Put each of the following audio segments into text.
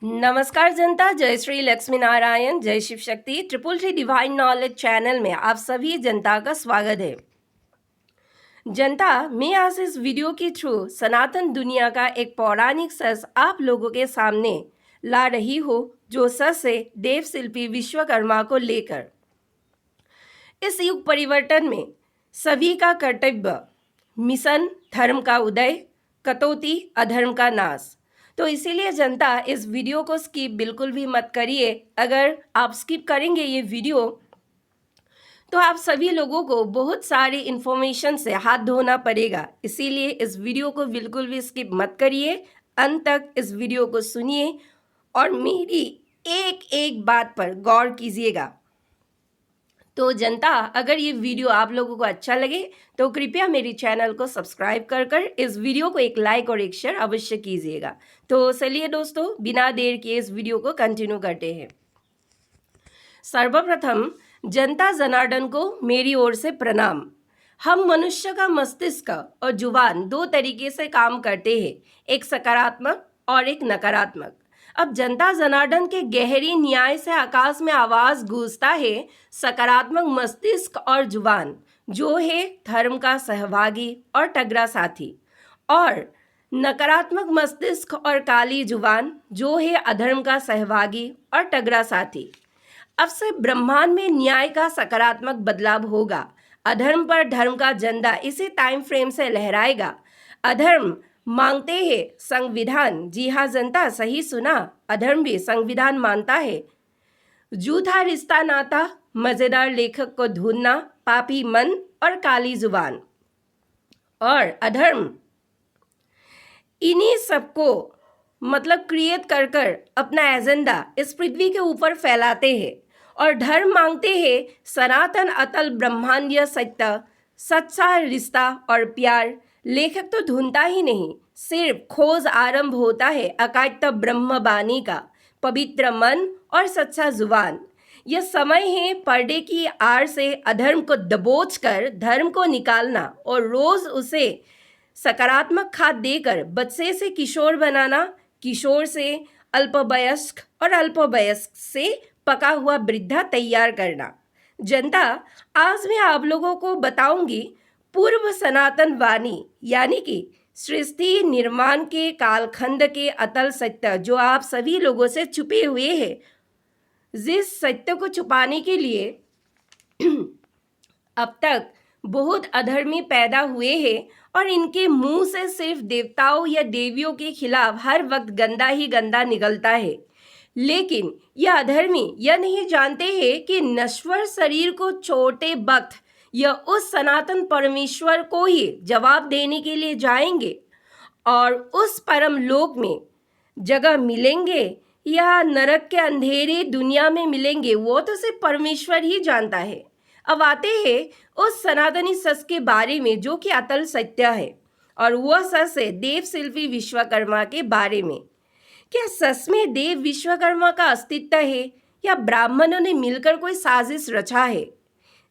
नमस्कार जनता, जय श्री लक्ष्मी नारायण, जय Shiv Shakti. Triple three divine knowledge channel में आप सभी जनता का स्वागत है। जनता, मैं आज इस वीडियो के थ्रू सनातन दुनिया का एक पौराणिक सच आप लोगों के सामने ला रही हूँ, जो सच है देव शिल्पी विश्वकर्मा को लेकर। इस युग परिवर्तन में सभी का कर्तव्य मिशन धर्म का उदय, कटौती अधर्म का नाश। तो इसीलिए जनता इस वीडियो को स्किप बिल्कुल भी मत करिए। अगर आप स्किप करेंगे ये वीडियो तो आप सभी लोगों को बहुत सारी इन्फॉर्मेशन से हाथ धोना पड़ेगा। इसीलिए इस वीडियो को बिल्कुल भी स्किप मत करिए, अंत तक इस वीडियो को सुनिए और मेरी एक एक बात पर गौर कीजिएगा। तो जनता, अगर ये वीडियो आप लोगों को अच्छा लगे तो कृपया मेरी चैनल को सब्सक्राइब कर इस वीडियो को एक लाइक और एक शेयर अवश्य कीजिएगा। तो चलिए दोस्तों, बिना देर किए इस वीडियो को कंटिन्यू करते हैं। सर्वप्रथम जनता जनार्दन को मेरी ओर से प्रणाम। हम मनुष्य का मस्तिष्क और जुबान दो तरीके से काम करते हैं, एक सकारात्मक और एक नकारात्मक। अब जनता जनार्दन के गहरी न्याय से आकाश में आवाज गूंजता है, सकारात्मक मस्तिष्क और जुबान जो है धर्म का सहभागी और तगड़ा साथी, और नकारात्मक मस्तिष्क और काली जुबान जो है अधर्म का सहभागी और तगड़ा साथी। अब से ब्रह्मांड में न्याय का सकारात्मक बदलाव होगा, अधर्म पर धर्म का झंडा इसी टाइम फ्रेम से लहराएगा। अधर्म मांगते हैं संविधान, जी हाँ जनता, सही सुना, अधर्म भी संविधान मानता है। झूठा रिश्ता नाता, मजेदार लेखक को ढूंढना, पापी मन और काली जुबान। और अधर्म इन्हीं सबको मतलब क्रिएट कर अपना एजेंडा इस पृथ्वी के ऊपर फैलाते हैं। और धर्म मांगते हैं सनातन अतल ब्रह्मांडीय सत्य, सच्चा रिश्ता और प्यार। लेखक तो ढूंढता ही नहीं, सिर्फ खोज आरंभ होता है अकाट्य ब्रह्म बानी का, पवित्र मन और सच्चा जुबान। यह समय है पर्दे की आड़ से अधर्म को दबोच कर धर्म को निकालना और रोज उसे सकारात्मक खाद देकर बच्चे से किशोर बनाना, किशोर से अल्पवयस्क और अल्पवयस्क से पका हुआ वृद्धा तैयार करना। जनता, आज मैं आप लोगों को बताऊंगी पूर्व सनातन वाणी, यानी कि सृष्टि निर्माण के कालखंड के अतल सत्य जो आप सभी लोगों से छुपे हुए हैं। जिस सत्य को छुपाने के लिए अब तक बहुत अधर्मी पैदा हुए हैं और इनके मुंह से सिर्फ देवताओं या देवियों के खिलाफ हर वक्त गंदा ही गंदा निकलता है। लेकिन यह अधर्मी यह नहीं जानते हैं कि नश्वर शरीर को छोटे वक्त यह उस सनातन परमेश्वर को ही जवाब देने के लिए जाएंगे और उस परम लोक में जगह मिलेंगे या नरक के अंधेरे दुनिया में मिलेंगे, वो तो सिर्फ परमेश्वर ही जानता है। अब आते हैं उस सनातनी सच के बारे में जो कि अतल सत्य है, और वह सच है देव शिल्पी विश्वकर्मा के बारे में। क्या सच में देव विश्वकर्मा का अस्तित्व है या ब्राह्मणों ने मिलकर कोई साजिश रचा है?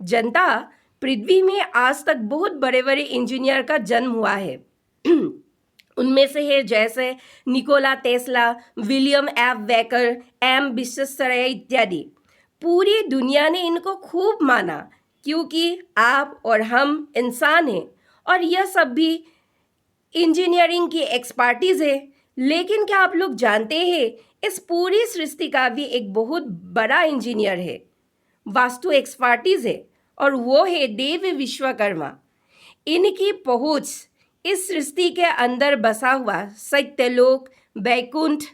जनता, पृथ्वी में आज तक बहुत बड़े बड़े इंजीनियर का जन्म हुआ है। उनमें से है जैसे Nikola Tesla, William F Baker, M Visvesvaraya इत्यादि। पूरी दुनिया ने इनको खूब माना क्योंकि आप और हम इंसान हैं और यह सब भी इंजीनियरिंग की एक्सपर्टीज है। लेकिन क्या आप लोग जानते हैं इस पूरी सृष्टि का भी एक बहुत बड़ा इंजीनियर है, वास्तु एक्सपर्टीज है, और वो है देव विश्वकर्मा। इनकी पहुंच इस सृष्टि के अंदर बसा हुआ सत्यलोक, वैकुंठ,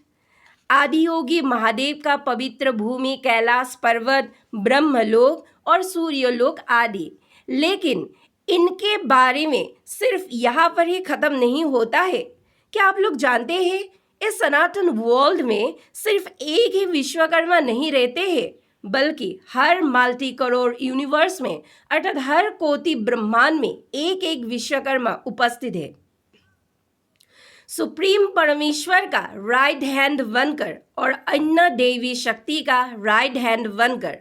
आदियोगी महादेव का पवित्र भूमि, कैलाश पर्वत, ब्रह्मलोक और सूर्यलोक आदि। लेकिन इनके बारे में सिर्फ यहाँ पर ही खत्म नहीं होता है। क्या आप लोग जानते हैं इस सनातन वर्ल्ड में सिर्फ एक ही विश्वकर्मा नहीं रहते हैं, बल्कि हर मल्टी करोड़ यूनिवर्स में अर्थात हर कोटि ब्रह्मांड में एक एक विश्वकर्मा उपस्थित है। सुप्रीम परमेश्वर का राइट हैंड बनकर और अन्य देवी शक्ति का राइट हैंड बनकर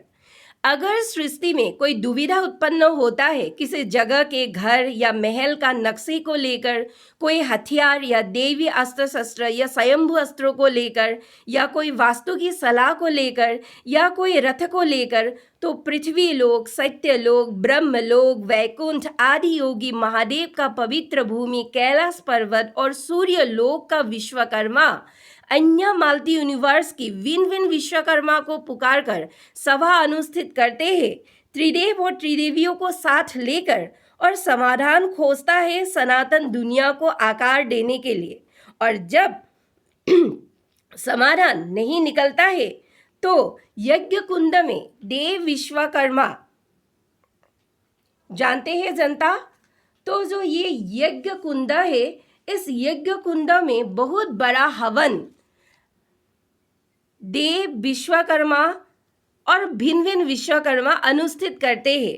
अगर सृष्टि में कोई दुविधा उत्पन्न होता है किसी जगह के घर या महल का नक्शे को लेकर, कोई हथियार या देवी अस्त्र शस्त्र या स्वयंभू अस्त्रों को लेकर, या कोई वास्तु की सलाह को लेकर, या कोई रथ को लेकर, तो पृथ्वी लोक, सत्य लोक, ब्रह्म लोक, वैकुंठ आदि योगी महादेव का पवित्र भूमि, कैलाश पर्वत और सूर्य लोक का विश्वकर्मा अन्य मालती यूनिवर्स की विन विन विश्वकर्मा को पुकार कर सभा अनुष्ठित करते हैं, त्रिदेव और त्रिदेवियों को साथ लेकर, और समाधान खोजता है सनातन दुनिया को आकार देने के लिए। और जब समाधान नहीं निकलता है तो यज्ञ कुंड में देव विश्वकर्मा, जानते हैं जनता, तो जो ये यज्ञ कुंड है, इस यज्ञ कुंड में बहुत बड़ा हवन देव विश्वकर्मा और भिन्न भिन्न विश्वकर्मा अनुष्ठित करते हैं,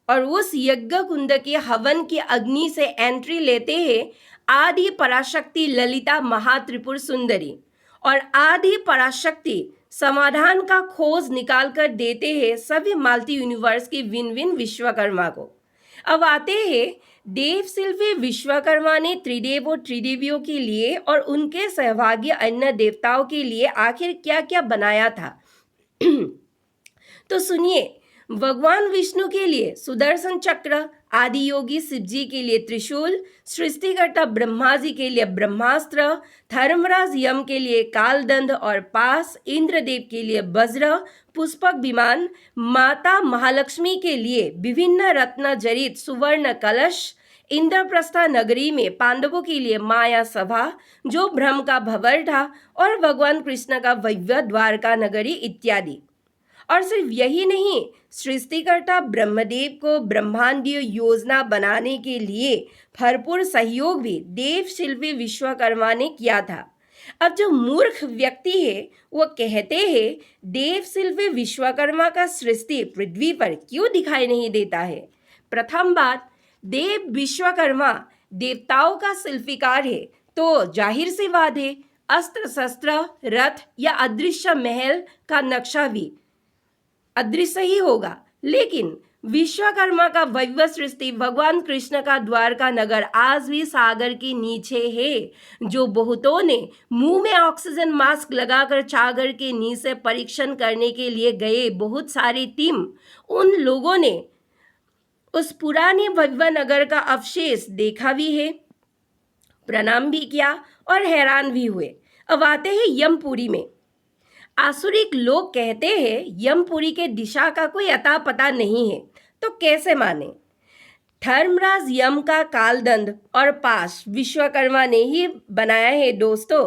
और उस यज्ञ कुंड के हवन की अग्नि से एंट्री लेते हैं आदि पराशक्ति ललिता महात्रिपुर सुंदरी, और आदि पराशक्ति समाधान का खोज निकाल कर देते हैं सभी मालती यूनिवर्स के विन विन विश्वकर्मा को। अब आते हैं देव शिल्पी विश्वकर्मा ने त्रिदेव और त्रिदेवियों के लिए और उनके सहभागी अन्य देवताओं के लिए आखिर क्या क्या बनाया था। तो सुनिए, भगवान विष्णु के लिए सुदर्शन चक्र, आदि योगी शिव जी के लिए त्रिशूल, सृष्टिकर्ता ब्रह्मा जी के लिए ब्रह्मास्त्र, धर्मराज यम के लिए कालदंड और पास, इंद्रदेव के लिए वज्र पुष्पक विमान, माता महालक्ष्मी के लिए विभिन्न रत्न जड़ित सुवर्ण कलश, इंद्रप्रस्था नगरी में पांडवों के लिए माया सभा जो ब्रह्म का भंवर था, और भगवान कृष्ण का भव्य द्वारका नगरी इत्यादि। और सिर्फ यही नहीं, सृष्टिकर्ता ब्रह्मदेव को ब्रह्मांडीय योजना बनाने के लिए भरपूर सहयोग भी देव शिल्पी विश्वकर्मा ने किया था। अब जो मूर्ख व्यक्ति है वो कहते हैं देव शिल्पी विश्वकर्मा का सृष्टि पृथ्वी पर क्यों दिखाई नहीं देता है। प्रथम बात, देव विश्वकर्मा देवताओं का शिल्पकार है, तो जाहिर सी बात है अस्त्र शस्त्र, रथ या अदृश्य महल का नक्शा भी अदृश्य ही होगा। लेकिन विश्वकर्मा का भव्य सृष्टि भगवान कृष्ण का द्वारका नगर आज भी सागर के नीचे है, जो बहुतों ने मुंह में ऑक्सीजन मास्क लगाकर सागर के नीचे परीक्षण करने के लिए गए बहुत सारी टीम, उन लोगों ने उस पुराने भव्य नगर का अवशेष देखा भी है, प्रणाम भी किया और हैरान भी हुए। अब आते हैं यमपुरी में। आसुरिक लोग कहते हैं यमपुरी के दिशा का कोई अता पता नहीं है, तो कैसे माने। धर्मराज यम का कालदंड और पाश विश्वकर्मा ने ही बनाया है दोस्तों।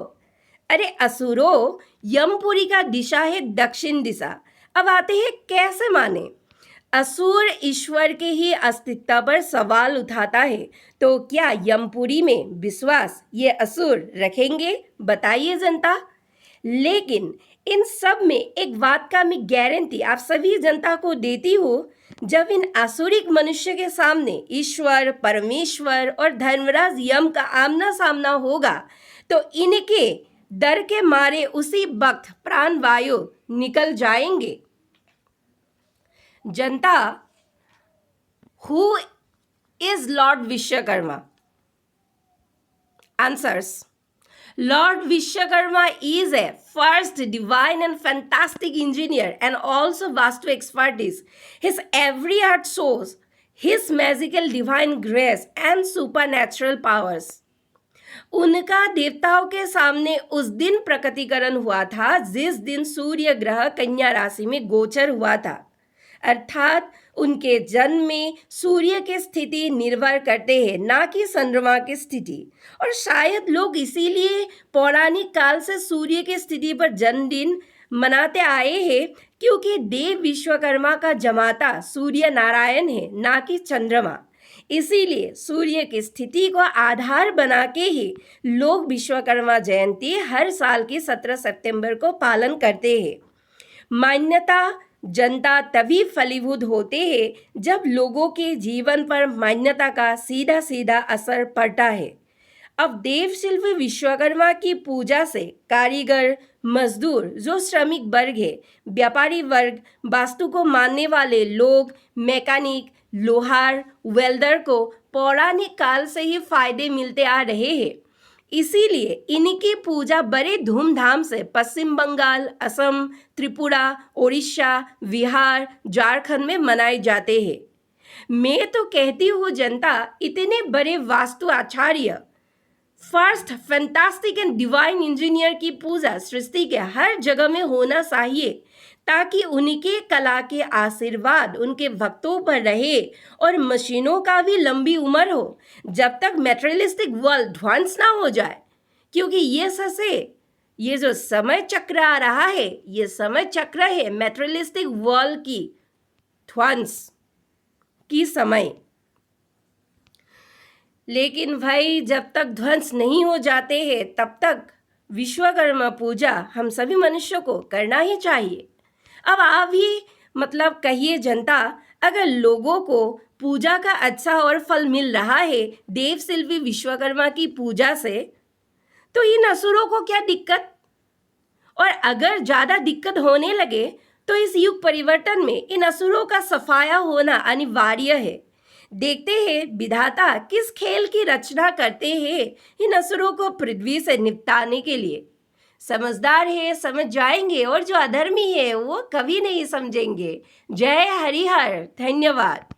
अरे असुरो, यमपुरी का दिशा है दक्षिण दिशा। अब आते हैं कैसे माने। असुर ईश्वर के ही अस्तित्व पर सवाल उठाता है, तो क्या यमपुरी में विश्वास ये असुर रखेंगे, बताइए जनता। लेकिन इन सब में एक बात का मैं गारंटी आप सभी जनता को देती हूँ, जब इन आसुरिक मनुष्य के सामने ईश्वर, परमेश्वर और धर्मराज यम का आमना सामना होगा, तो इनके डर के मारे उसी वक्त प्राण वायु निकल जाएंगे। जनता, who is Lord Vishwakarma? Answers: Lord Vishwakarma is a first divine and fantastic engineer and also vastu expertise. His every art shows his magical divine grace and supernatural powers. उनका देवताओं के सामने उस दिन प्रकटीकरण हुआ था जिस दिन सूर्य ग्रह कन्या राशि में गोचर हुआ था, अर्थात उनके जन्म में सूर्य की स्थिति निर्भर करते हैं, ना कि चंद्रमा की स्थिति। और शायद लोग इसीलिए पौराणिक काल से सूर्य की स्थिति पर जन्मदिन मनाते आए हैं, क्योंकि देव विश्वकर्मा का जमाता सूर्य नारायण है, ना कि चंद्रमा। इसीलिए सूर्य की स्थिति को आधार बना के ही लोग विश्वकर्मा जयंती हर साल की 17 सितंबर को पालन करते हैं। मान्यता जनता तभी फलीभूत होते हैं जब लोगों के जीवन पर मान्यता का सीधा सीधा असर पड़ता है। अब देवशिल्पी विश्वकर्मा की पूजा से कारीगर, मजदूर जो श्रमिक वर्ग है, व्यापारी वर्ग, वास्तु को मानने वाले लोग, मैकेनिक, लोहार, वेल्डर को पौराणिक काल से ही फायदे मिलते आ रहे हैं। इसीलिए इनकी पूजा बड़े धूमधाम से पश्चिम बंगाल, असम, त्रिपुरा, उड़ीसा, बिहार, झारखंड में मनाए जाते हैं। मैं तो कहती हूँ जनता, इतने बड़े वास्तु आचार्य, first fantastic and divine engineer की पूजा सृष्टि के हर जगह में होना चाहिए, ताकि उनके कला के आशीर्वाद उनके भक्तों पर रहे और मशीनों का भी लंबी उम्र हो, जब तक मेटेरियलिस्टिक वर्ल्ड ध्वंस ना हो जाए। क्योंकि ये जो समय चक्र आ रहा है, ये समय चक्र है मेटेरियलिस्टिक वर्ल्ड की ध्वंस की समय। लेकिन भाई, जब तक ध्वंस नहीं हो जाते हैं तब तक विश्वकर्मा पूजा हम सभी मनुष्यों को करना ही चाहिए। अब आप ही कहिए जनता, अगर लोगों को पूजा का अच्छा और फल मिल रहा है देवशिल्पी विश्वकर्मा की पूजा से, तो इन असुरों को क्या दिक्कत? और अगर ज़्यादा दिक्कत होने लगे तो इस युग परिवर्तन में इन असुरों का सफाया होना अनिवार्य है। देखते हैं विधाता किस खेल की रचना करते हैं इन असुरों को पृथ्वी से निपटाने के लिए। समझदार है समझ जाएंगे, और जो अधर्मी है वो कभी नहीं समझेंगे। जय हरिहर। धन्यवाद।